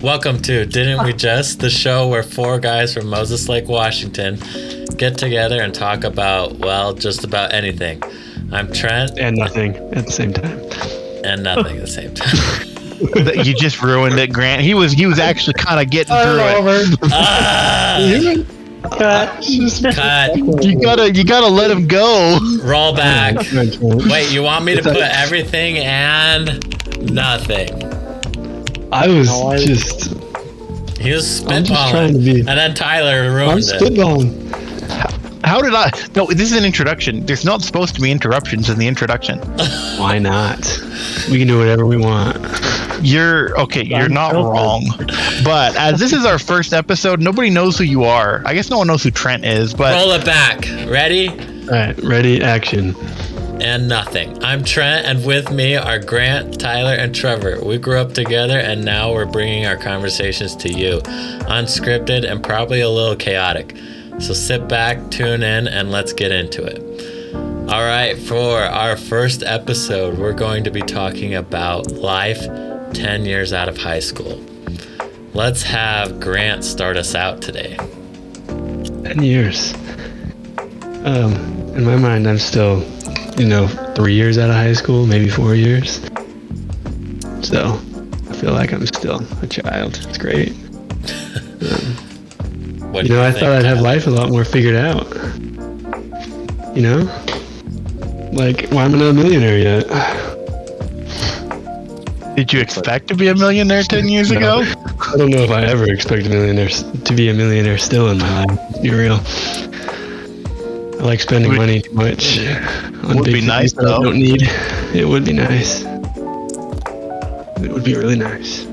Welcome to Didn't We Just, the show where four guys from Moses Lake, Washington get together and talk about, well, just about anything. I'm Trent. And nothing at the same time. And nothing at the same time. You just ruined it, Grant. He was actually kind of getting through it. Cut. You gotta let him go. Roll back. Wait, you want me to put everything and nothing? I was just... He was I'm just spitballing. trying to be... And then Tyler ruined I'm it. spitballing. How did I... No, this is an introduction. There's not supposed to be interruptions in the introduction. Why not? We can do whatever we want. You're not wrong. But as this is our first episode, nobody knows who you are. I guess no one knows who Trent is, but... Roll it back. Ready? All right, ready, action. And nothing. I'm Trent, and with me are Grant, Tyler, and Trevor. We grew up together, and now we're bringing our conversations to you, unscripted and probably a little chaotic. So sit back, tune in, and let's get into it. All right, for our first episode, we're going to be talking about life 10 years out of high school. Let's have Grant start us out today. 10 years. In my mind, I'm still... 3 years out of high school, maybe 4 years. So, I feel like I'm still a child. It's great. I thought I'd have life a lot more figured out. Like, why am I not a millionaire yet? Did you expect to be a millionaire 10 years ago? I don't know if I ever expect to be a millionaire still in my life, to be real. I like spending money too much. Would be nice, though. I don't need. It would be nice. It would be really nice.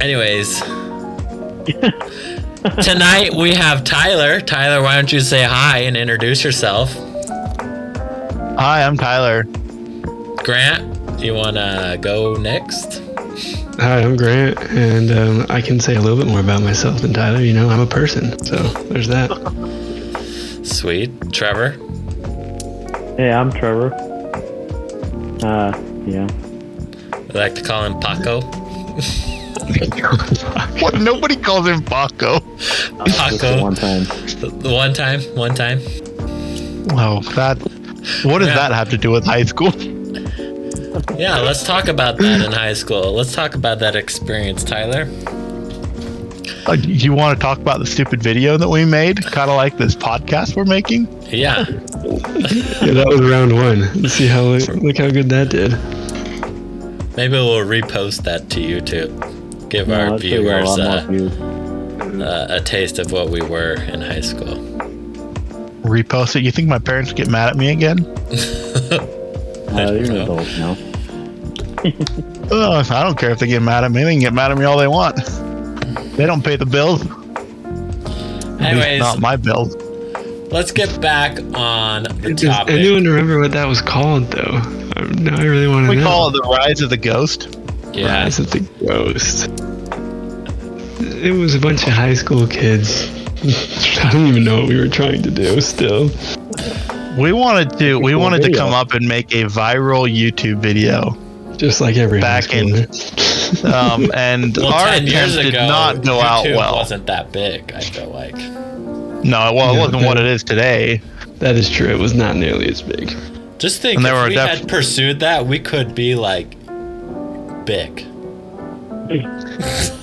Anyways, tonight we have Tyler. Tyler, why don't you say hi and introduce yourself? Hi, I'm Tyler. Grant, you want to go next? Hi, I'm Grant, and I can say a little bit more about myself than Tyler. I'm a person, so there's that. Sweet. Trevor? Hey, I'm Trevor. Yeah. I like to call him Paco. What? Nobody calls him Paco. Paco. One time. One time. Wow, what does that have to do with high school? Yeah, let's talk about that in high school. Let's talk about that experience, Tyler. You want to talk about the stupid video that we made? Kind of like this podcast we're making? Yeah. Yeah, that was round one. Let's see look how good that did. Maybe we'll repost that to YouTube. Give our viewers a taste of what we were in high school. Repost it? You think my parents get mad at me again? You're an adult now. I don't care if they get mad at me. They can get mad at me all they want. They don't pay the bills. Anyways, not my bills. Let's get back on the Does topic. anyone remember what that was called, though? Now I really want to know. We call it the Rise of the Ghost. Yeah. Rise of the Ghost. It was a bunch of high school kids. I don't even know what we were trying to do still. We wanted to come up and make a viral YouTube video. Just like every back in, and well, our 10 years attempt ago, did not go out YouTube well. Wasn't that big? I feel like. No, well, it wasn't what it is today. That is true. It was not nearly as big. Just think, if we had pursued that, we could be like big.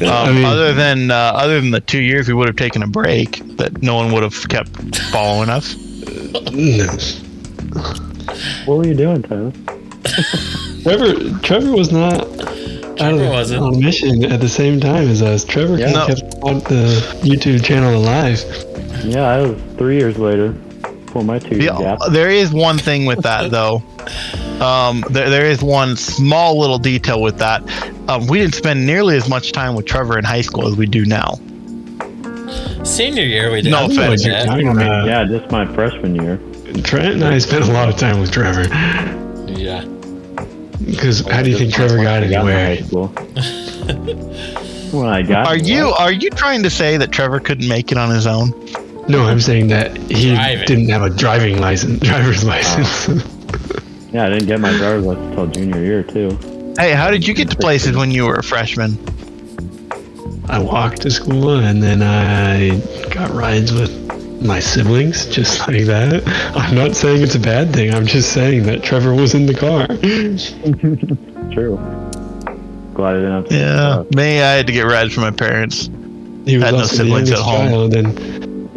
Other than the 2 years we would have taken a break, that no one would have kept following us. What were you doing, Tyler? Trevor was not wasn't on mission at the same time as us. Trevor kept the YouTube channel alive. Yeah, I was 3 years later for my 2 year gap. There is one thing with that, though. There is one small little detail with that. We didn't spend nearly as much time with Trevor in high school as we do now. Senior year, we did. No offense. Yeah, just my freshman year. Trent and I spent a lot of time with Trevor. Yeah. Because how do you think Trevor got anywhere? When I got Are you trying to say that Trevor couldn't make it on his own? No, I'm saying that he didn't have a driver's license. Yeah, I didn't get my driver's license until junior year too. Hey, how did you get to places when you were a freshman? I walked to school, and then I got rides with my siblings, just like that. I'm not saying it's a bad thing. I'm just saying that Trevor was in the car. True. Glad I didn't have to. Yeah, me, I had to get rides from my parents. He was Had no also the siblings at youngest home. child,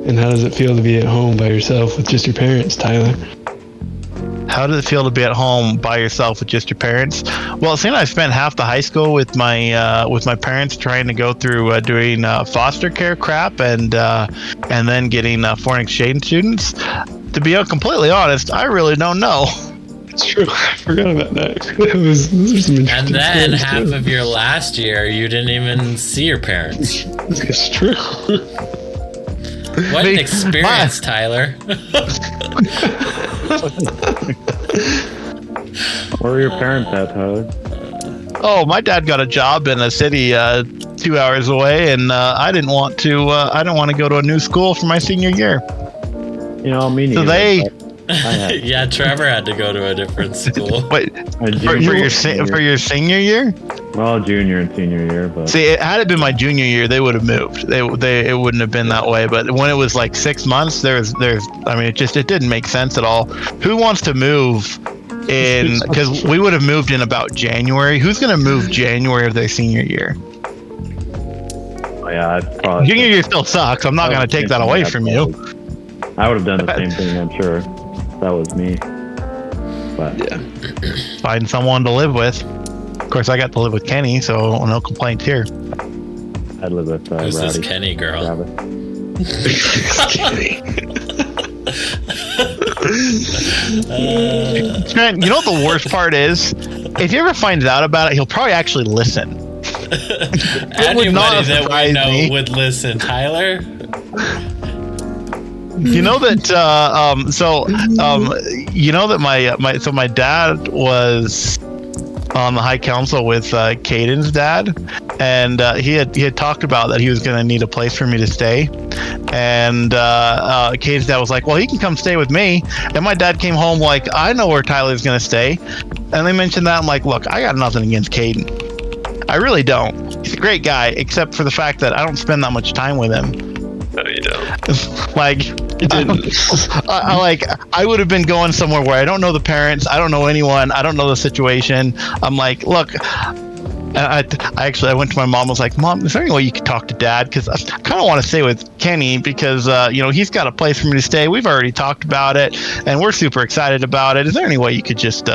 and how does it feel to be at home by yourself with just your parents, Tyler? How does it feel to be at home by yourself with just your parents? Well, seeing I spent half the high school with my parents trying to go through doing foster care crap and then getting foreign exchange students. To be completely honest, I really don't know. It's true. I forgot about that. Those are some interesting And then stories, half too. of your last year, you didn't even see your parents. It's true. What an experience, Tyler. Where are your parents at, Tyler? Oh, my dad got a job in a city 2 hours away, and I didn't want to. I didn't want to go to a new school for my senior year. You know, me So neither. they- I had Yeah, Trevor had to go to a different school. Wait, my for junior, your senior year? well, junior and senior year, but See, had it been my junior year, they would have moved. It wouldn't have been that way. But when it was like 6 months, there's I mean, it didn't make sense at all. Who wants to move in? Because we would have moved in about January. Who's going to move January of their senior year? oh, yeah, I'd probably. Junior year still sucks. I'm not going to take that away from you. I would have done the same thing, I'm sure. That was me. But Yeah. Find someone to live with. Of course, I got to live with Kenny, so no complaints here. I'd live with Who's this Rowdy. Kenny girl? Travis. Trent, you know what the worst part is? If he ever finds out about it, he'll probably actually listen. Anybody not that we surprise know me. would listen. Tyler? You know that you know that my dad was on the high council with Caden's dad, and he had talked about that he was going to need a place for me to stay, and Caden's dad was like, well, he can come stay with me, and my dad came home like, I know where Tyler's going to stay, and they mentioned that. I'm like, look, I got nothing against Caden, I really don't. He's a great guy, except for the fact that I don't spend that much time with him. No, you don't. Like, You didn't. I would have been going somewhere where I don't know the parents, I don't know anyone, I don't know the situation. I'm like, look, I went to my mom, was like, Mom, is there any way you could talk to Dad? Because I kind of want to stay with Kenny because he's got a place for me to stay. We've already talked about it, and we're super excited about it. Is there any way you could just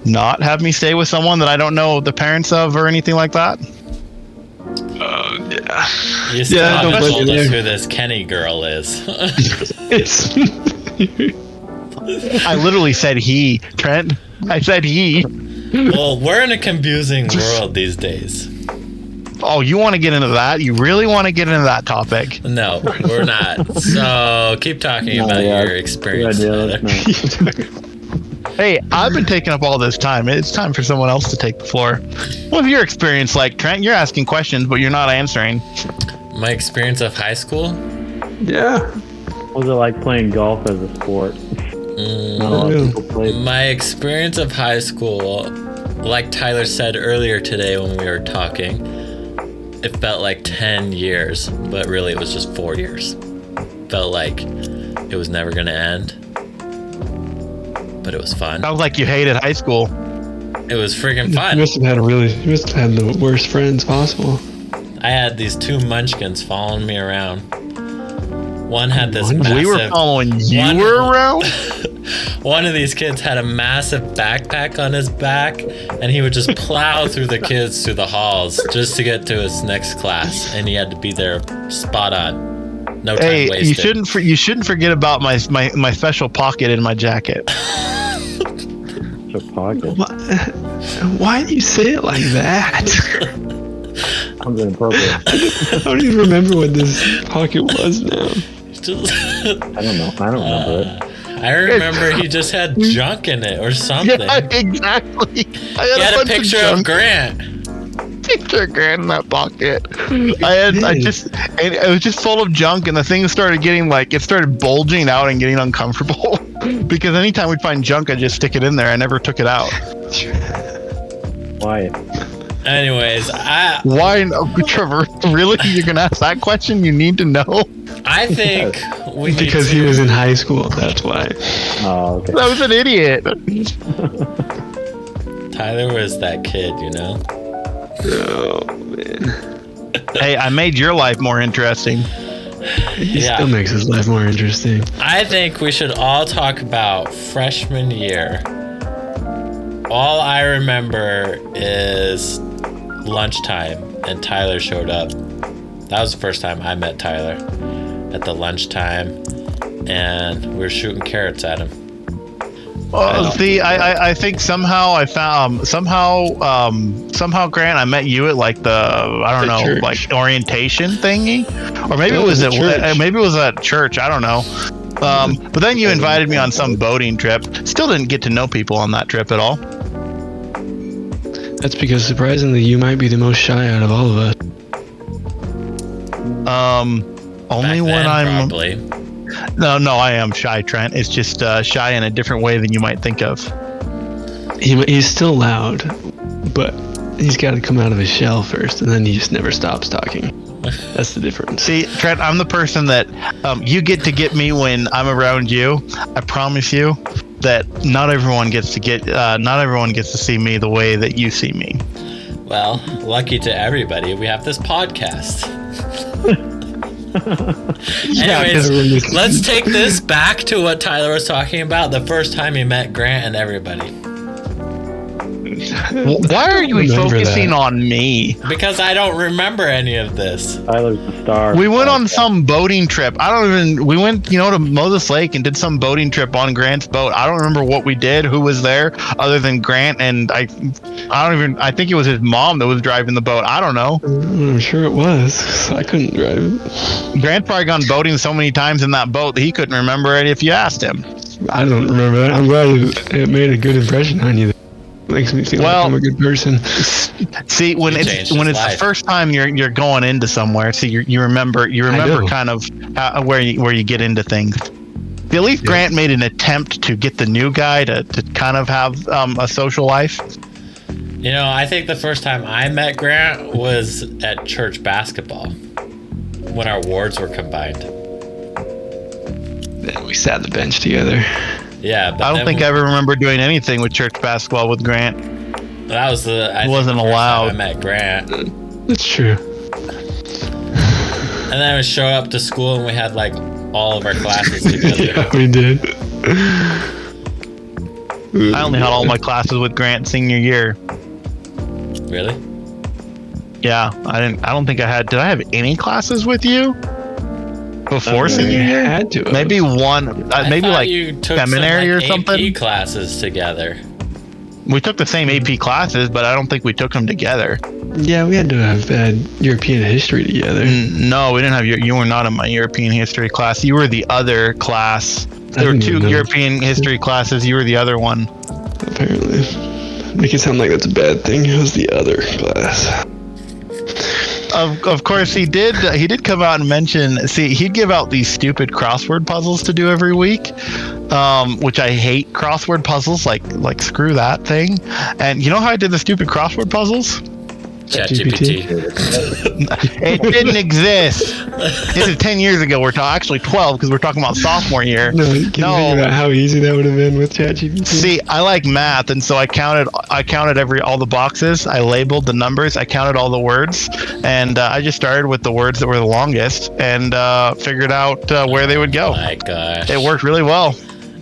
not have me stay with someone that I don't know the parents of or anything like that? Yeah. You still Yeah, haven't don't blame told you us there. who this Kenny girl is. It's. I literally said he, Trent. I said he. Well, we're in a confusing world these days. Oh, you want to get into that? You really want to get into that topic? No, we're not. So keep talking about your experience. Good idea, Tyler. let's not. Hey, I've been taking up all this time. It's time for someone else to take the floor. What's your experience like, Trent? You're asking questions, but you're not answering. My experience of high school? Yeah. What was it like playing golf as a sport? Not a lot of people played. My experience of high school, like Tyler said earlier today when we were talking, it felt like 10 years, but really it was just 4 years. Felt like it was never going to end, but it was fun. Sounds like you hated high school. It was freaking You fun. must have had the worst friends possible. I had these two munchkins following me around. One had this massive... We were following you One- around? One of these kids had a massive backpack on his back, and he would just plow through the kids through the halls just to get to his next class, and he had to be there spot on. No time Hey, wasted. you shouldn't forget about my special pocket in my jacket. Your pocket. Why do you say it like that? Sounds inappropriate. I don't even remember what this pocket was now. Just- I don't know. I don't remember it. I remember he just had junk in it or something. Yeah, exactly. He had a bunch picture of junk. Grant. Picture of Grant in that pocket. And it was just full of junk, and the thing started getting it started bulging out and getting uncomfortable. Because anytime we'd find junk, I'd just stick it in there. I never took it out. Why? Anyways, Why, Trevor? Really? You're gonna ask that question? You need to know. I think we need Because he was in high school, that's why. Oh, okay. That was an idiot. Tyler was that kid, you know? Oh, man. Hey, I made your life more interesting. He Yeah. still makes his life more interesting. I think we should all talk about freshman year. All I remember is lunchtime and Tyler showed up. That was the first time I met Tyler, at the lunchtime, and we were shooting carrots at him. See, I think somehow I found somehow Grant, I met you at like the church. like orientation thingy, or maybe Oh, it was the church. at church. I don't know. But then you invited me on some boating trip. Still didn't get to know people on that trip at all. That's because surprisingly, you might be the most shy out of all of us. Only Back when then, I'm probably. no, I am shy, Trent. It's just shy in a different way than you might think of. He's still loud, but he's got to come out of his shell first, and then he just never stops talking. That's the difference. See, Trent, I'm the person that you get me when I'm around you. I promise you that not everyone gets to see me the way that you see me. Well, lucky to everybody, we have this podcast. Anyways, let's take this back to what Tyler was talking about, the first time he met Grant and everybody. Why are you focusing on me? Because I don't remember any of this. Tyler's the star. We went on some boating trip. We went, to Moses Lake and did some boating trip on Grant's boat. I don't remember what we did, who was there, other than Grant, and I think it was his mom that was driving the boat. I don't know. I'm sure it was. I couldn't drive it. Grant probably gone boating so many times in that boat that he couldn't remember it if you asked him. I don't remember that. I'm glad it made a good impression on you. Makes me feel like I'm a good person. See, when it's the first time you're going into somewhere, see you remember kind of where you get into things. At least Grant made an attempt to get the new guy to kind of have a social life. I think the first time I met Grant was at church basketball when our wards were combined. Then we sat on the bench together. Yeah, but I don't think I ever remember doing anything with church basketball with Grant. That was It wasn't allowed. I met Grant. That's true. And then we show up to school and we had like all of our classes together. Yeah, we did. I only had all my classes with Grant senior year. Really? Yeah, I don't think I had. Did I have any classes with you before senior year? Had to. Maybe one. Maybe like you took seminary or AP something. classes together. We took the same AP classes, but I don't think we took them together. Yeah, we had to have had European history together. No, we didn't have. You were not in my European history class. You were the other class. There were two European history classes. You were the other one. Apparently. Make it sound like that's a bad thing. It was the other class. Of course, he did come out and mention. See, he'd give out these stupid crossword puzzles to do every week, which I hate crossword puzzles. Like screw that thing. And you know how I did the stupid crossword puzzles? ChatGPT. It didn't exist. This is 10 years ago. We're actually 12 because we're talking about sophomore year. No, can you think about how easy that would have been with ChatGPT? See, I like math, and so I counted all the boxes. I labeled the numbers. I counted all the words, and I just started with the words that were the longest and figured out where they would go. Oh my gosh. It worked really well.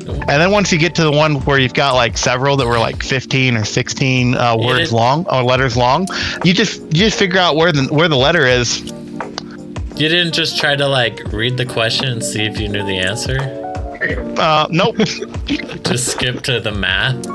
And then once you get to the one where you've got like several that were like 15 or 16 words long or letters long, you just figure out where the letter is. You didn't just try to like read the question and see if you knew the answer? Nope. Just skip to the math?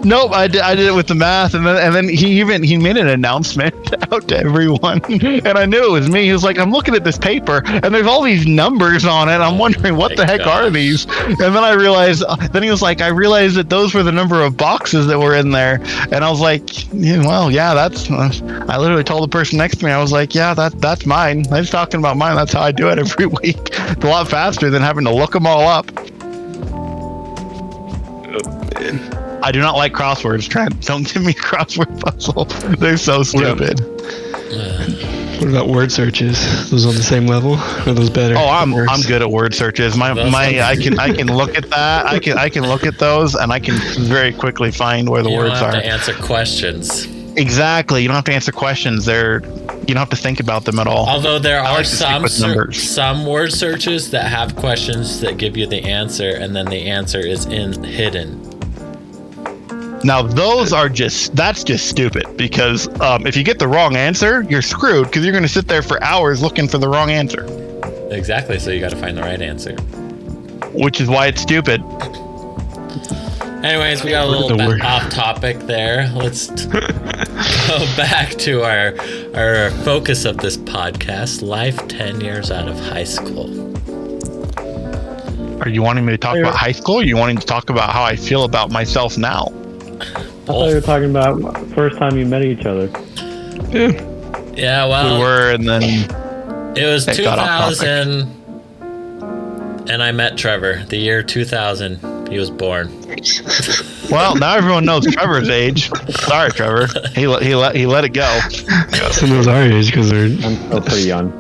Nope, I did it with the math, and then he made an announcement out to everyone, and I knew it was me. He was like, "I'm looking at this paper, and there's all these numbers on it. I'm wondering what the heck are these?" And then I realized. Then he was like, "I realized that those were the number of boxes that were in there." And I was like, "Yeah, that's." I literally told the person next to me, I was like, "Yeah, that's mine. I was talking about mine. That's how I do it every week. It's a lot faster than having to look them all up." Oh, man. I do not like crosswords, Trent. Don't give me a crossword puzzle. They're so stupid. What about word searches? Those on the same level? Or are those better? Oh, I'm good at word searches. I can look at that. I can look at those, and I can very quickly find where the You words don't have are. to answer questions. Exactly. You don't have to answer questions. You don't have to think about them at all. Although there I are like to stick with numbers. some word searches that have questions that give you the answer, and then the answer is hidden. Now that's just stupid, because if you get the wrong answer, you're screwed, because you're going to sit there for hours looking for the wrong answer. Exactly. So you got to find the right answer. Which is why it's stupid. Anyways, we got a little bit off topic there. Let's go back to our focus of this podcast: life 10 years out of high school. Are you wanting me to talk about high school, or are you wanting to talk about how I feel about myself now? I thought you were talking about first time you met each other. Yeah, well, We were, and then it was it got off 2000, and I met Trevor. The year 2000, he was born. well, now everyone knows Trevor's age. Sorry, Trevor. He let it go. Some of those our age because they're. I'm still pretty young.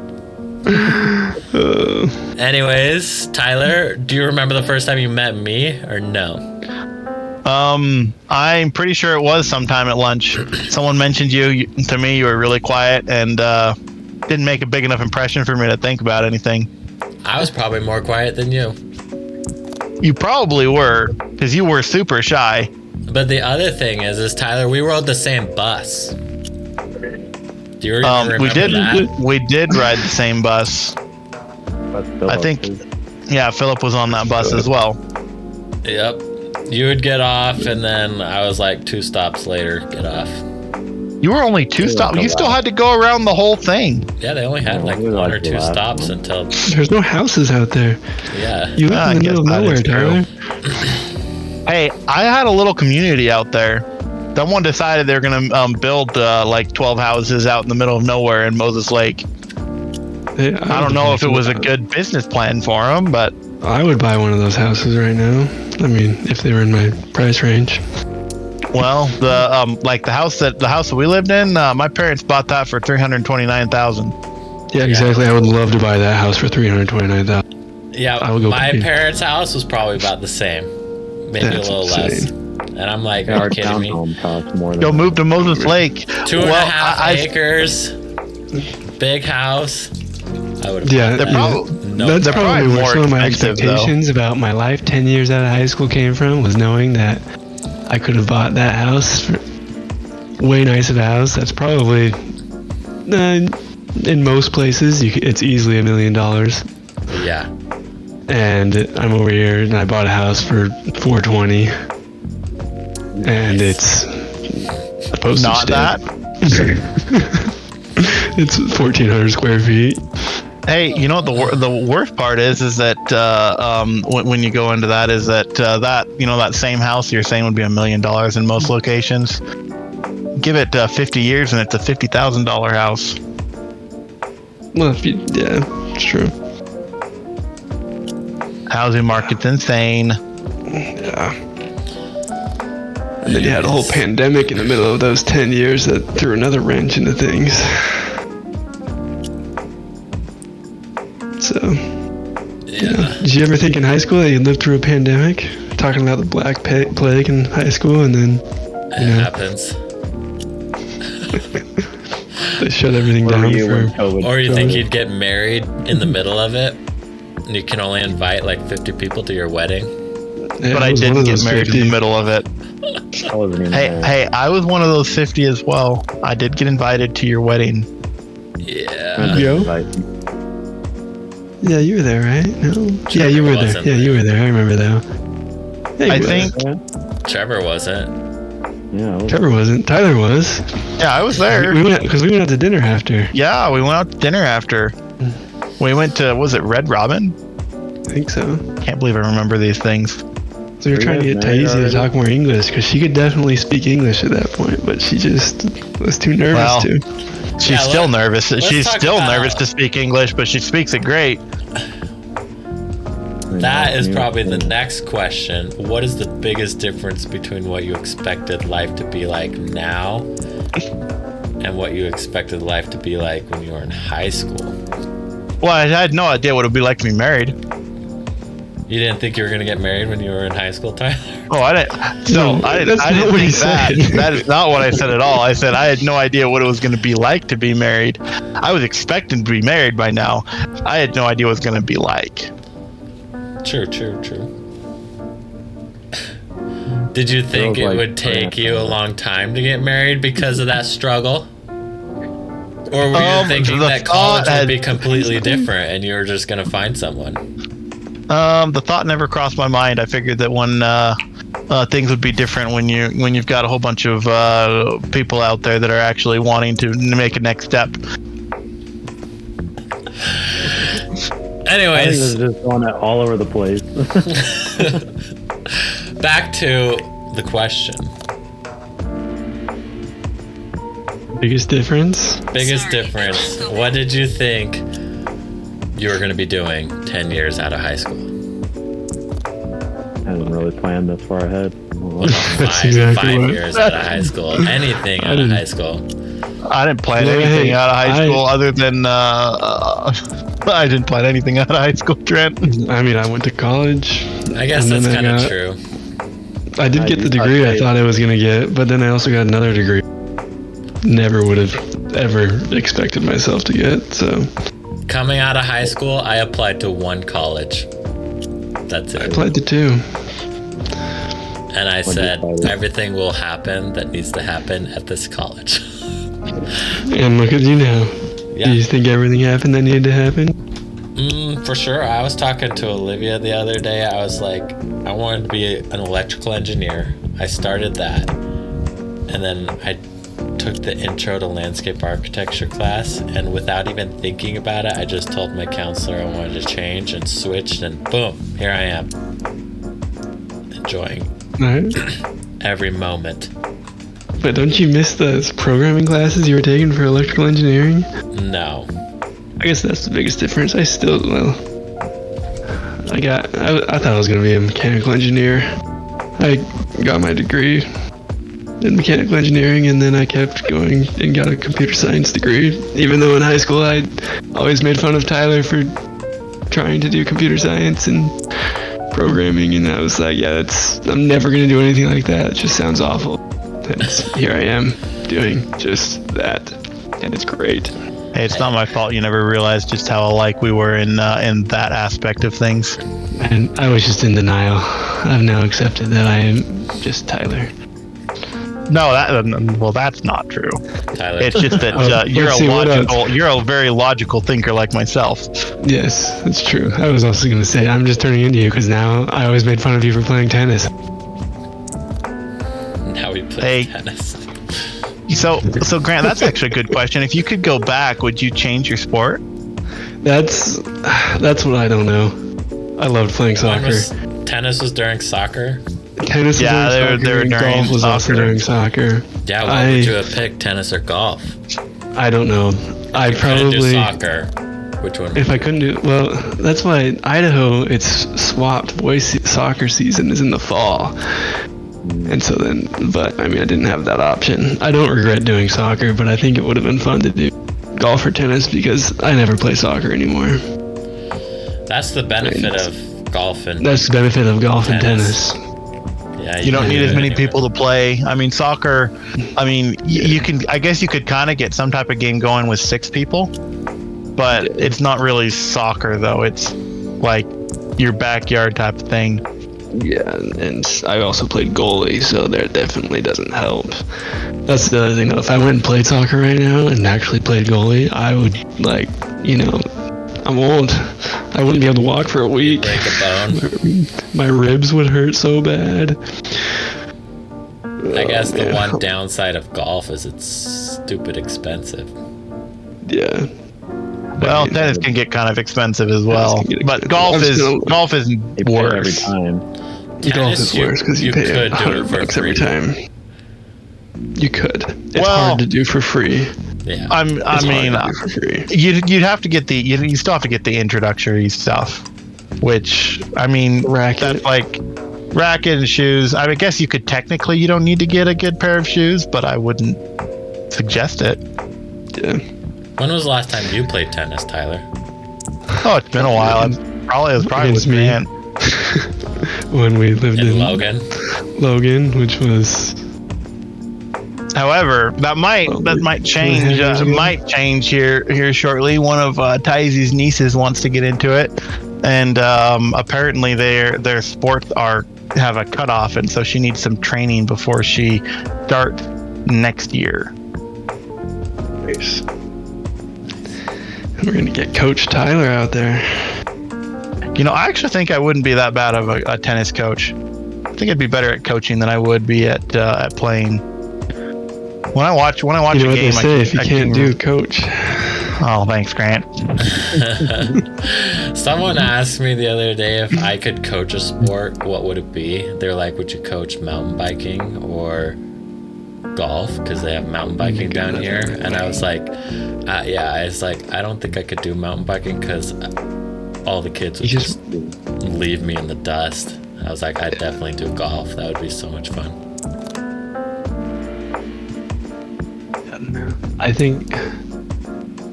Anyways, Tyler, do you remember the first time you met me or no? I'm pretty sure it was sometime at lunch. Someone mentioned you to me. You were really quiet and didn't make a big enough impression for me to think about anything. I was probably more quiet than you. You probably were, because you were super shy. But the other thing is Tyler, we rode the same bus. Do you remember that? We did ride the same bus. I think, yeah, Philip was on that bus as well. Yep. You would get off, and then I was like 2 stops later, get off. You were only 2 stops. You still had to go around the whole thing. Yeah, they only had like 1 or 2 stops until. There's no houses out there. Yeah. You live in the middle of nowhere, Tyler. Hey, I had a little community out there. Someone decided they're going to build like 12 houses out in the middle of nowhere in Moses Lake. Hey, I don't know if it was a good business plan for them, but I would buy one of those houses right now. I mean, if they were in my price range. well, the house that we lived in, my parents bought that for $329,000. Yeah, exactly. I would love to buy that house for $329,000. Yeah, my parents' house was probably about the same, maybe That's a little less. And I'm like, are Our you kidding me? townhome costs more than Go move to Moses Lake. 2.5 acres, big house. I would. Yeah, They're that's probably where some of my expectations about my life 10 years out of high school came from, was knowing that I could have bought that house for way nice of a house. That's probably in most places it's easily $1 million. Yeah. And I'm over here and I bought a house for $420, and it's a postage Not stamp. that. It's 1,400 square feet. Hey, you know what the worst part is that when you go into that is that that same house you're saying would be $1 million in most locations. Give it 50 years and it's a $50,000 house. Well, yeah, it's true. Housing market's insane. Yeah. And then you had a whole pandemic in the middle of those 10 years that threw another wrench into things. So, yeah. Did you ever think in high school that you'd live through a pandemic? Talking about the Black Plague in high school, and then It happens. they shut everything down for. Or you think you'd get married in the middle of it, and you can only invite like 50 people to your wedding? Yeah, But I didn't get married 50. in the middle of it. I wasn't even there. Hey, I was one of those 50 as well. I did get invited to your wedding. Yeah. Yo? Yeah, you were there, right? No. Yeah, you were there. wasn't Yeah, you were there. I remember that. Yeah, you I were. think. Trevor wasn't. Yeah, Trevor wasn't. Tyler was. Yeah, I was there. We went because we went out to dinner after. Yeah, we went out to dinner after. We went to, was it Red Robin? I think so. Can't believe I remember these things. So we were trying to get Taizy to talk more English because she could definitely speak English at that point, but she just was too nervous to. She's still nervous. She's talk still about- nervous to speak English, but she speaks it great. That is probably the next question. What is the biggest difference between what you expected life to be like now and what you expected life to be like when you were in high school? Well, I had no idea what it would be like to be married. You didn't think you were going to get married when you were in high school, Tyler? Oh, I didn't. No, I didn't think that. That is not what I said at all. I said I had no idea what it was going to be like to be married. I was expecting to be married by now. I had no idea what it was going to be like. True. Did you think it would take you a long time to get married because of that struggle? Or were you thinking that college would be completely different and you were just going to find someone? The thought never crossed my mind. I figured that when things would be different when you've got a whole bunch of people out there that are actually wanting to make a next step. Anyways, I think this is just going all over the place. back to the question. Biggest difference? Biggest difference. What did you think you were going to be doing 10 years out of high school? I hadn't really planned this far ahead. Five years out of high school. Anything out of high school. I didn't plan anything out of high school other than I didn't plan anything out of high school, Trent. I mean, I went to college. I guess that's kind of true. I did get the degree I thought I was going to get, but then I also got another degree. Never would have ever expected myself to get, so. Coming out of high school, I applied to one college. That's it. I applied to two. And I said, everything will happen that needs to happen at this college. And look at you now. Yeah. Do you think everything happened that needed to happen? For sure. I was talking to Olivia the other day. I was like, I wanted to be an electrical engineer. I started that. And then I took the intro to landscape architecture class, and without even thinking about it, I just told my counselor I wanted to change and switched, and boom, here I am. Enjoying every moment. But don't you miss those programming classes you were taking for electrical engineering? No. I guess that's the biggest difference. I thought I was going to be a mechanical engineer. I got my degree in mechanical engineering, and then I kept going and got a computer science degree, even though in high school I always made fun of Tyler for trying to do computer science and programming, and I was like, yeah, I'm never going to do anything like that. It just sounds awful. And here I am doing just that, and it's great. Hey, it's not my fault you never realized just how alike we were in that aspect of things. And I was just in denial. I've now accepted that I am just Tyler. No, that's not true. Tyler. It's just that you're a very logical thinker like myself. Yes, that's true. I was also going to say, I'm just turning into you because now I always made fun of you for playing tennis. Now we play tennis. So Grant, that's actually a good question. If you could go back, would you change your sport? That's what I don't know. I loved playing soccer. Tennis was during soccer? Tennis was during soccer, and golf was also during soccer. Yeah, what would you have picked, tennis or golf? I don't know. I probably do soccer. Which one? If I couldn't do, well, that's why Idaho, it's swapped. Boys soccer season is in the fall. And so then, but I mean, I didn't have that option. I don't regret doing soccer, but I think it would have been fun to do golf or tennis because I never play soccer anymore. That's the benefit of golf and That's the benefit of golf and tennis. Yeah, you don't need as many people to play. I mean, soccer, I mean, you can, I guess you could kind of get some type of game going with 6 people, but it's not really soccer though. It's like your backyard type of thing. Yeah, and I also played goalie, so that definitely doesn't help. That's the other thing though. If I went and played soccer right now and actually played goalie, I would, like, you know, I'm old. I wouldn't be able to walk for a week. Break a bone. My ribs would hurt so bad. I guess the one downside of golf is it's stupid expensive. Yeah. Well, tennis can get kind of expensive as well, but golf is worse every time. Golf is worse because you pay $100 every time. You could. It's hard to do for free. Yeah. I mean, you'd have to get you still have to get the introductory stuff. which, I mean, that's like racket and shoes. I guess you could technically, you don't need to get a good pair of shoes, but I wouldn't suggest it. Yeah. When was the last time you played tennis, Tyler? Oh, it's been a while. It was probably with me. When we lived in Logan, which was. However, that might change. Might change here shortly. One of Tyze's nieces wants to get into it, and apparently their sports have a cutoff, and so she needs some training before she starts next year. Nice. We're gonna get Coach Tyler out there. You know, I actually think I wouldn't be that bad of a tennis coach. I think I'd be better at coaching than I would be at playing. When I watch you know a what game, they say, if you can't do, coach. Oh, thanks, Grant. Someone asked me the other day if I could coach a sport, what would it be? They're like, would you coach mountain biking or golf? Because they have mountain biking down here. And I was like, I don't think I could do mountain biking because all the kids would just leave me in the dust. I was like, I'd definitely do golf. That would be so much fun. I think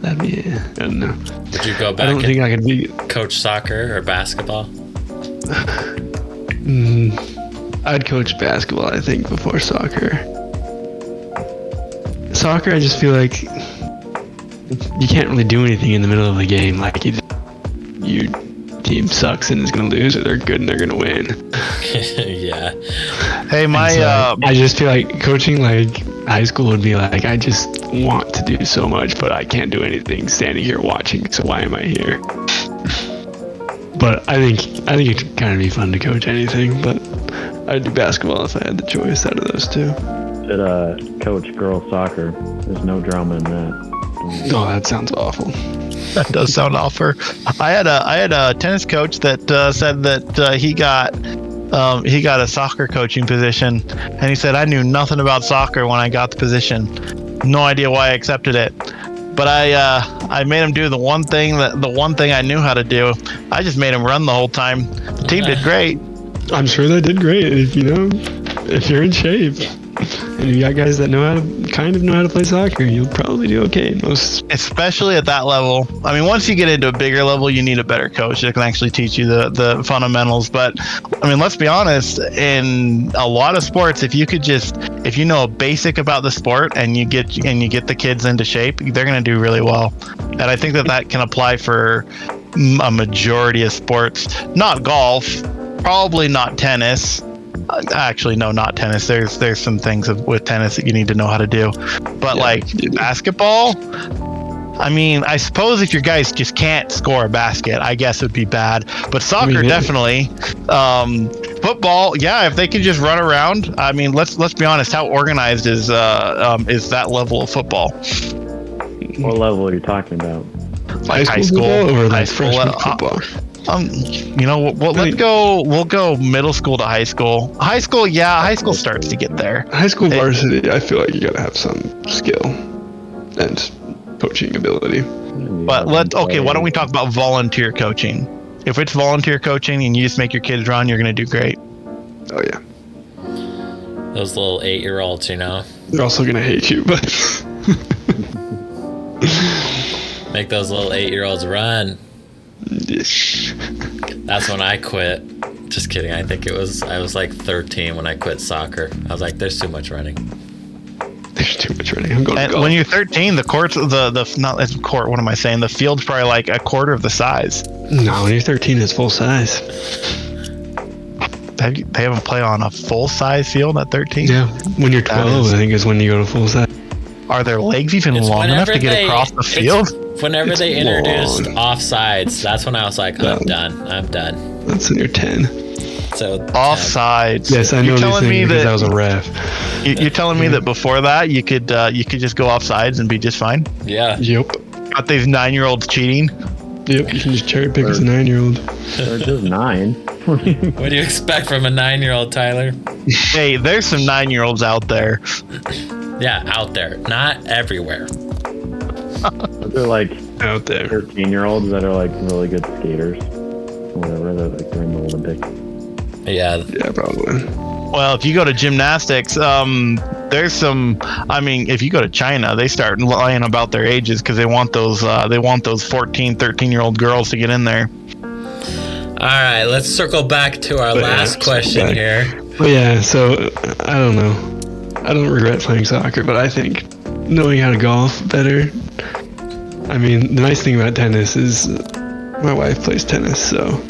that'd be it. I don't know. Would you go back I don't think I could be coach soccer or basketball? I'd coach basketball, I think, before soccer. Soccer, I just feel like you can't really do anything in the middle of the game. Like, your team sucks and is going to lose, or they're good and they're going to win. Yeah. Hey, I just feel like coaching, like, high school would be like, I just want to do so much, but I can't do anything standing here watching, so why am I here? But I think it'd kind of be fun to coach anything, but I'd do basketball if I had the choice out of those two. Should coach girls soccer. There's no drama in that. Oh, that sounds awful. That does sound awful. I had a tennis coach that said that he got a soccer coaching position, and he said, I knew nothing about soccer when I got the position. No idea why I accepted it, but I made him do the one thing I knew how to do. I just made him run the whole time. The team did great. I'm sure they did great. If you're in shape and you got guys that know how to play soccer, you'll probably do okay. Especially at that level. I mean, once you get into a bigger level, you need a better coach that can actually teach you the fundamentals. But I mean, let's be honest, in a lot of sports, if you know a basic about the sport and you get the kids into shape, they're going to do really well. And I think that can apply for a majority of sports. Not golf, probably not tennis. Actually, no, not tennis. There's some things with tennis that you need to know how to do. But basketball, I mean, I suppose if your guys just can't score a basket, I guess it would be bad. But soccer, definitely. Football, yeah, if they can just run around. I mean, let's be honest. How organized is that level of football? What level are you talking about? Like high school or like freshman football? You know, let's go. We'll go middle school to high school. High school, yeah, high school starts to get there. High school varsity, I feel like you gotta have some skill and coaching ability. But why don't we talk about volunteer coaching? If it's volunteer coaching and you just make your kids run, you're gonna do great. Oh yeah. Those little 8-year-olds, you know. They're also gonna hate you, but make those little 8-year-olds run. That's when I quit. Just kidding. I was like 13 when I quit soccer. I was like, there's too much running. There's too much running. I'm going to golf. When you're 13, the court's what am I saying? The field's probably like a quarter of the size. No, when you're 13, it's full size. They haven't played on a full size field at 13? Yeah. When you're 12, I think is when you go to full size. Are their legs even long enough to get across the field? Whenever they introduced offsides, that's when I was like, I'm done. That's when you're 10. So offsides. Yes, I know these things because I was a ref. You're telling me that before that you could just go offsides and be just fine? Yeah. Yep. Got these 9-year-olds cheating? Yep, you can just cherry pick as a 9-year-old. They're just 9. What do you expect from a 9-year-old, Tyler? Hey, there's some 9-year-olds out there. Yeah, out there. Not everywhere. They're like out there 13-year-olds that are like really good skaters. or whatever, like during the Olympics. Yeah. Yeah, probably. Well, if you go to gymnastics, there's some. I mean, if you go to China, they start lying about their ages because they want those 14, 13-year-old girls to get in there. All right, let's circle back to our last question here. Well, yeah, so I don't know. I don't regret playing soccer, but I think knowing how to golf better. I mean, the nice thing about tennis is my wife plays tennis, so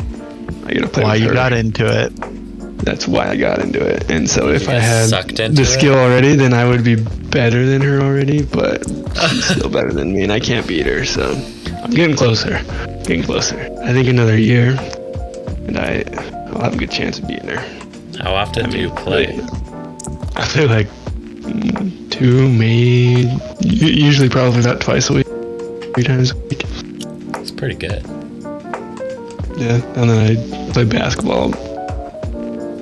I get to play with her. Why you got into it? That's why I got into it. And so if I had sucked into the skill already, then I would be better than her already, but she's still better than me, and I can't beat her, so I'm getting closer. I think another year, and I'll have a good chance of beating her. How often do you play? I play like 2, maybe, usually probably about twice a week, 3 times a week. It's pretty good. Yeah, and then I play basketball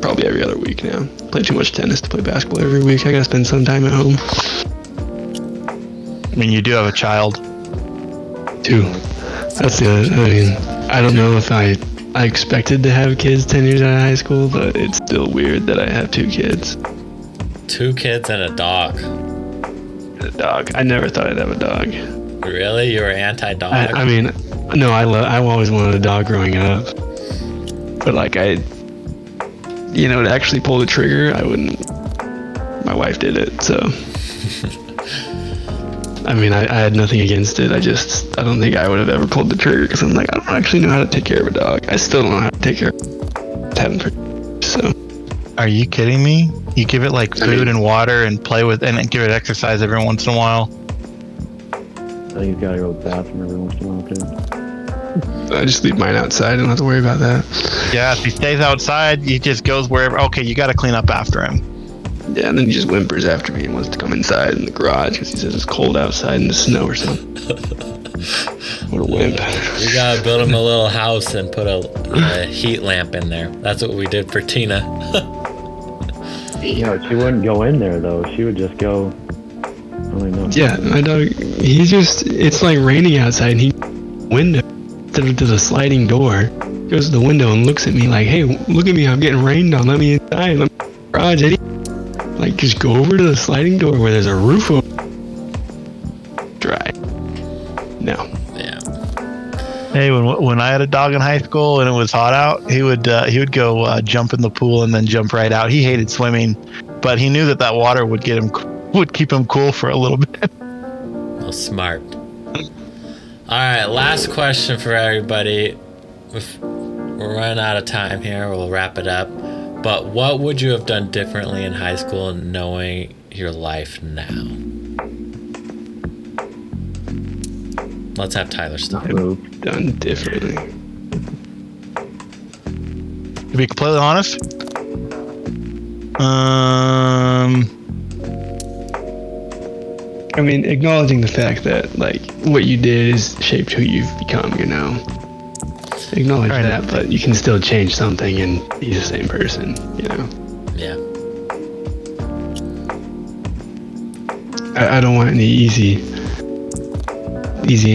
probably every other week now. Play too much tennis to play basketball every week. I gotta spend some time at home. I mean, you do have a child. 2. That's the other. I mean, I don't know if I expected to have kids 10 years out of high school, but it's still weird that I have 2 kids. 2 kids and a dog. A dog. I never thought I'd have a dog. Really? You were anti-dog? I mean, no, I always wanted a dog growing up. But like to actually pull the trigger, I wouldn't. My wife did it, so. I mean, I had nothing against it. I don't think I would have ever pulled the trigger because I'm like, I don't actually know how to take care of a dog. I still don't know how to take care of it. So. Are you kidding me? You give it like food and water and play with, and give it exercise every once in a while. I think he's got to go to the bathroom every once in a while too. I just leave mine outside. I don't have to worry about that. Yeah, if he stays outside, he just goes wherever. Okay, you got to clean up after him. Yeah, and then he just whimpers after me and wants to come inside in the garage because he says it's cold outside in the snow or something. What a wimp. You gotta build him a little house and put a heat lamp in there. That's what we did for Tina. She wouldn't go in there though. She would just go. I don't know. Yeah, my dog, it's like raining outside and he window instead of to the sliding door. Goes to the window and looks at me like, hey, look at me, I'm getting rained on, let me inside, let me in the garage, Eddie. Like, just go over to the sliding door where there's a roof over. Dry. No. Yeah. Hey, when I had a dog in high school and it was hot out, he would go jump in the pool and then jump right out. He hated swimming, but he knew that water would keep him cool for a little bit. Well, smart. All right, last question for everybody. We're running out of time here. We'll wrap it up. But what would you have done differently in high school knowing your life now? Let's have Tyler start. Done differently. To be completely honest, I mean, acknowledging the fact that, like, what you did is shaped who you've become, Acknowledge that, but you can still change something and be the same person, Yeah. I don't want any easy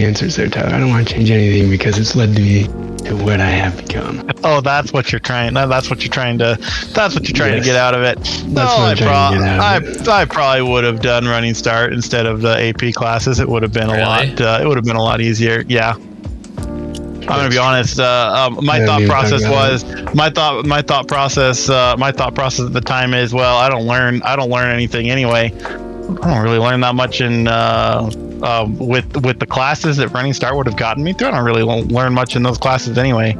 answers there, Tyler. I don't want to change anything because it's led me to what I have become. Oh, that's what you're trying. That's what you're trying to get out of it. I probably would have done running start instead of the AP classes. It woat a lot easier. Yeah. I'm gonna be honest. My thought process at the time is, well, I don't learn anything anyway. I don't really learn that much in with the classes that running start would have gotten me through. I don't really learn much in those classes anyway.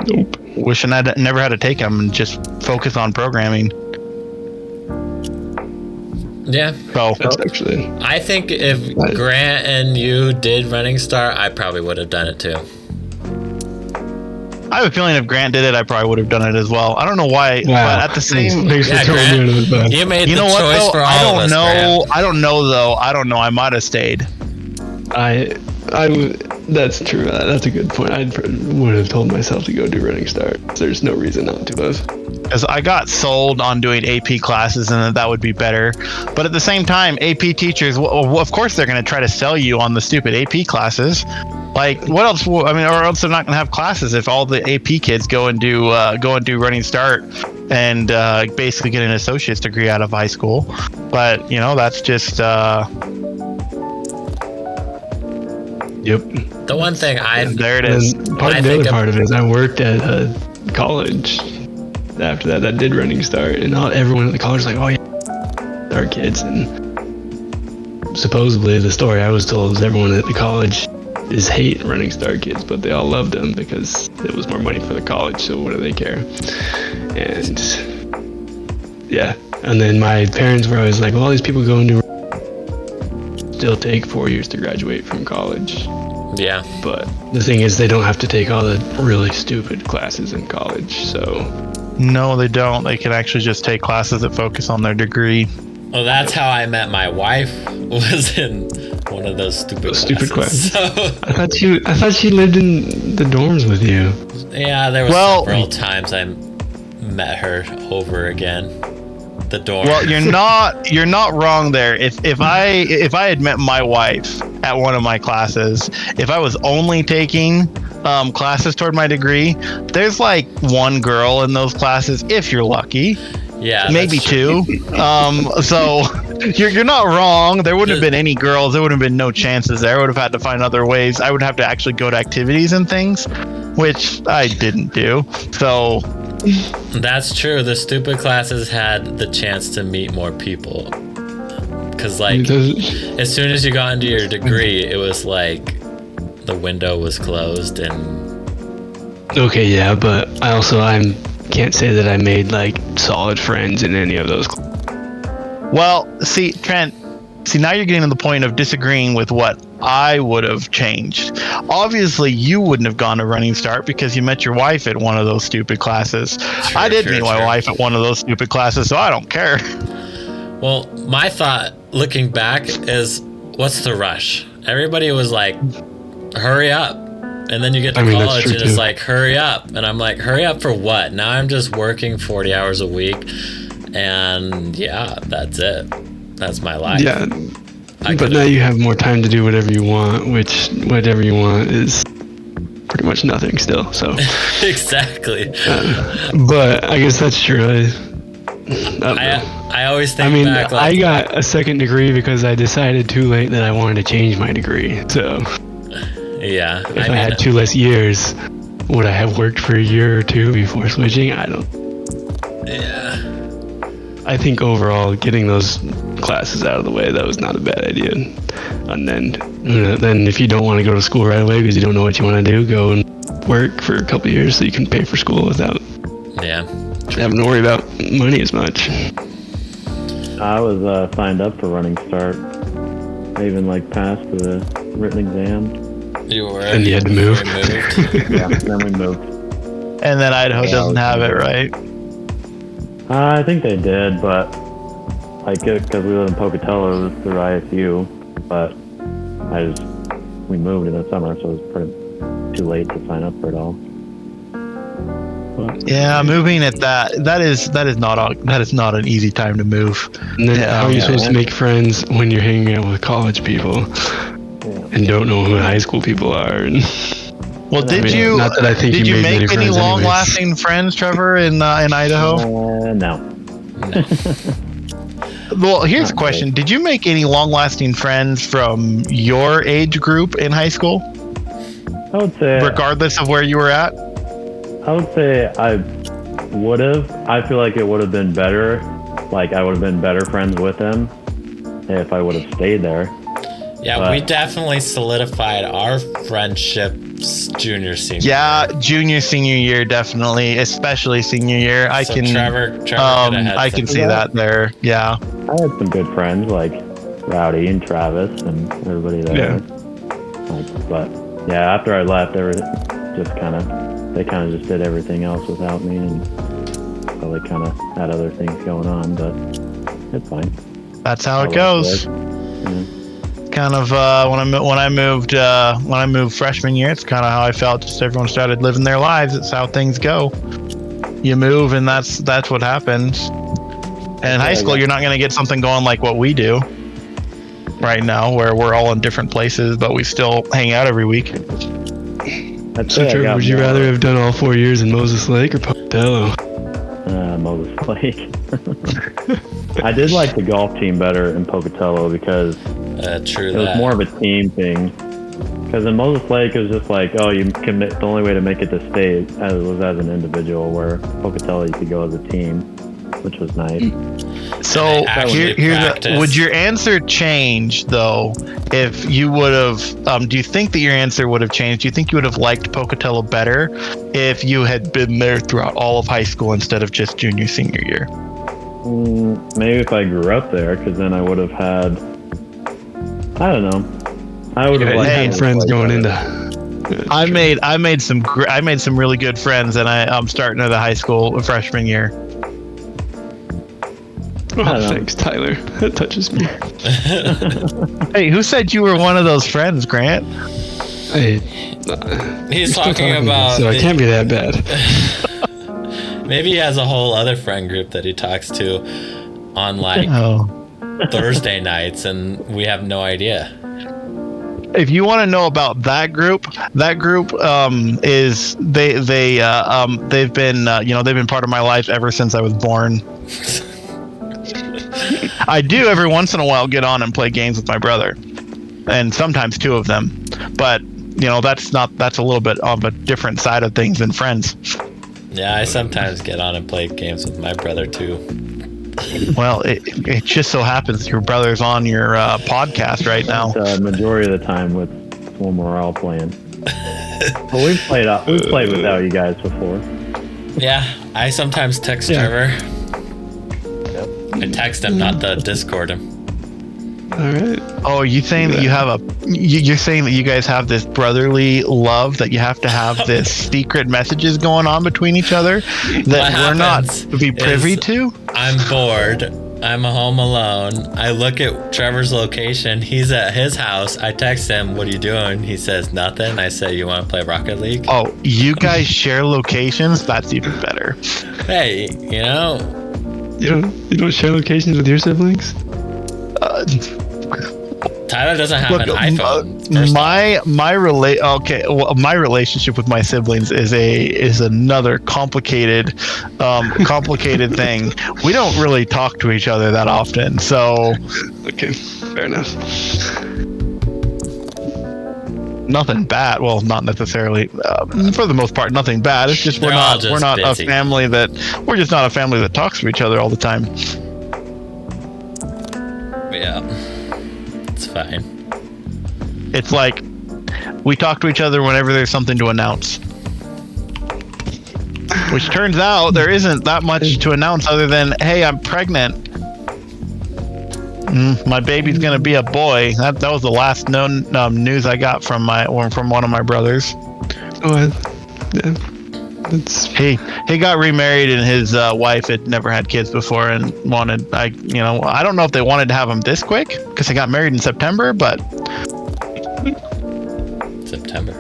Nope. Wishing I'd never had to take them and just focus on programming. Yeah. So That's actually. I think if Grant and you did running start, I probably would have done it too. I have a feeling if Grant did it, I probably would have done it as well. I don't know why, but at the same, Thanks for throwing me under the bus. You made you the know what, choice though? for all of us. I don't know though. I don't know. I might have stayed. That's true. That's a good point. I would have told myself to go do running start. There's no reason not to have. Because I got sold on doing AP classes and that would be better. But at the same time, AP teachers, well, of course, they're going to try to sell you on the stupid AP classes. Like, what else? I mean, or else they're not going to have classes if all the AP kids go and do running start and basically get an associate's degree out of high school. But that's just. Yep. The one thing there it is. The other part of it is I worked at a college. After that did running start, and everyone at the college was like, "Oh yeah, our kids." And supposedly, the story I was told is everyone at the college is hate running start kids, but they all loved them because it was more money for the college. So what do they care? And yeah, and then my parents were always like, "Well, all these people go into still take 4 years to graduate from college." Yeah. But the thing is, they don't have to take all the really stupid classes in college. So no, they don't. They can actually just take classes that focus on their degree. Well, that's how I met my wife. Was in one of those stupid classes. So, I thought she lived in the dorms with you. Yeah, there was several times I met her over again. The dorm. Well, you're not wrong there. If I had met my wife at one of my classes, if I was only taking classes toward my degree, there's like one girl in those classes if you're lucky. Yeah, maybe two. So you're not wrong. There wouldn't have been any girls. There would have been no chances there. I would have had to find other ways. I would have to actually go to activities and things, which I didn't do. So that's true. The stupid classes had the chance to meet more people. Because like, as soon as you got into your degree, it was like the window was closed and. Okay, yeah, but I can't say that I made like solid friends in any of those. Well, see, Trent, now you're getting to the point of disagreeing with what I would have changed. Obviously, you wouldn't have gone to Running Start because you met your wife at one of those stupid classes. I did meet my wife at one of those stupid classes, so I don't care. Well, my thought looking back is, what's the rush? Everybody was like, hurry up. And then you get to college and it's like, hurry up. And I'm like, hurry up for what? Now I'm just working 40 hours a week. And yeah, that's it. That's my life. Yeah. But now you have more time to do whatever you want, which whatever you want is pretty much nothing still. So exactly. But I guess that's true. I always think back. I got a second degree because I decided too late that I wanted to change my degree. So yeah, if I had 2 less years, would I have worked for a year or two before switching? I don't. Yeah. I think overall, getting those classes out of the way, that was not a bad idea. And then if you don't want to go to school right away because you don't know what you want to do, go and work for a couple of years so you can pay for school without having to worry about money as much. I was signed up for Running Start. I even passed the written exam. You were. And you had to move. Yeah, then we moved. And then Idaho doesn't have it, right? I think they did, but because we live in Pocatello, it was through ISU. But we moved in the summer, so it was pretty too late to sign up for it all. But, yeah, moving at that is not an easy time to move. And then how are you supposed to make friends when you're hanging out with college people and don't know who high school people are? Well, did you make any long-lasting friends, Trevor, in Idaho? No. Well, here's a question: did you make any long-lasting friends from your age group in high school? I would say, regardless of where you were at. I would say I would have. I feel like it would have been better. I would have been better friends with them if I would have stayed there. Yeah, we definitely solidified our friendships junior, senior. Yeah, junior, senior year, definitely, especially senior year. Trevor I can see that there. Yeah, I had some good friends like Rowdy and Travis and everybody there. Yeah. But yeah, after I left, they kind of just did everything else without me, and so they kind of had other things going on. But it's fine. That's how it goes. Yeah. Kind of when I moved freshman year, it's kind of how I felt. Just everyone started living their lives. It's how things go. You move, and that's what happens. And in high school, you're not going to get something going like what we do. right now, where we're all in different places, but we still hang out every week. So, Trevor, would you rather have done all 4 years in Moses Lake or Pocatello? Moses Lake. I did like the golf team better in Pocatello because True it was more of a team thing. Because in Moses Lake, it was just like, oh, you commit. The only way to make it to state was as an individual. Where Pocatello, you could go as a team, which was nice. So would your answer change though if you would have? Do you think that your answer would have changed? Do you think you would have liked Pocatello better if you had been there throughout all of high school instead of just junior senior year? Maybe if I grew up there, because then I would have had. I don't know. I would have had friends going into. I made some really good friends, and I'm starting at the high school freshman year. Oh, thanks, Tyler. That touches me. Hey, who said you were one of those friends, Grant? He's talking about. So it can't be that bad. Maybe he has a whole other friend group that he talks to on Thursday nights, and we have no idea. If you want to know about that group is they've been they've been part of my life ever since I was born. I do every once in a while get on and play games with my brother, and sometimes two of them. But that's a little bit of a different side of things than friends. Yeah, I sometimes get on and play games with my brother too. Well, it just so happens your brother's on your podcast right now. Majority of the time with when we're all playing. But we've played without you guys before. Yeah, I sometimes text Trevor. Yep. I text him, not the Discord him. All right. Oh, you saying that you're saying that you guys have this brotherly love, that you have to have this secret messages going on between each other that we're not to be privy to? I'm bored. I'm home alone. I look at Trevor's location. He's at his house. I text him, "What are you doing?" He says, "Nothing." I say, "You want to play Rocket League?" Oh, you guys share locations? That's even better. Hey, You don't share locations with your siblings? Tyler doesn't have an iPhone. My relationship with my siblings is another complicated thing. We don't really talk to each other that often, so okay, fair enough. Nothing bad. Well, not necessarily. For the most part, nothing bad. It's just we're not a family that talks to each other all the time. Yeah. It's fine. It's like we talk to each other whenever there's something to announce. Which turns out there isn't that much to announce other than, hey, I'm pregnant. My baby's gonna be a boy. That was the last known news I got from one of my brothers. Oh, yeah. He got remarried, and his wife had never had kids before, and I don't know if they wanted to have him this quick because they got married in September, but September.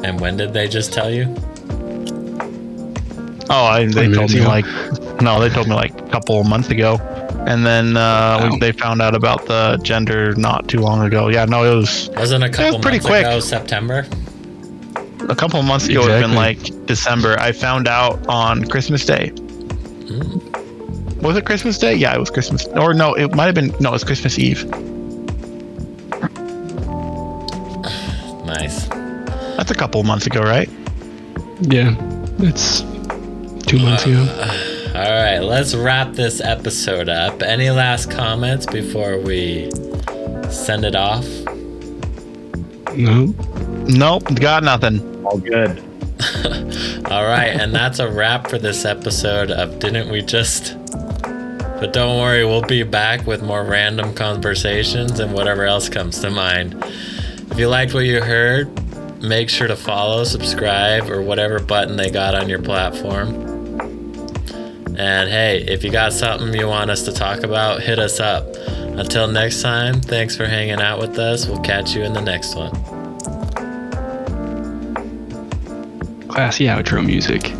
And when did they just tell you? Oh, they told me like a couple of months ago, and then they found out about the gender not too long ago. Yeah, no, it wasn't a couple months pretty quick. Ago, September. A couple of months ago, it would have been like December. I found out on Christmas Day. Was it Christmas Day? Yeah, it was Christmas. Or no, it might have been. No, it was Christmas Eve. Nice. That's a couple of months ago, right? Yeah, it's 2 months ago. All right, let's wrap this episode up. Any last comments before we send it off? Nope, got nothing. All good. All right, and that's a wrap for this episode of Didn't We Just? But don't worry, we'll be back with more random conversations and whatever else comes to mind. If you liked what you heard, make sure to follow, subscribe, or whatever button they got on your platform. And hey, if you got something you want us to talk about, hit us up. Until next time, thanks for hanging out with us. We'll catch you in the next one. Classy outro music.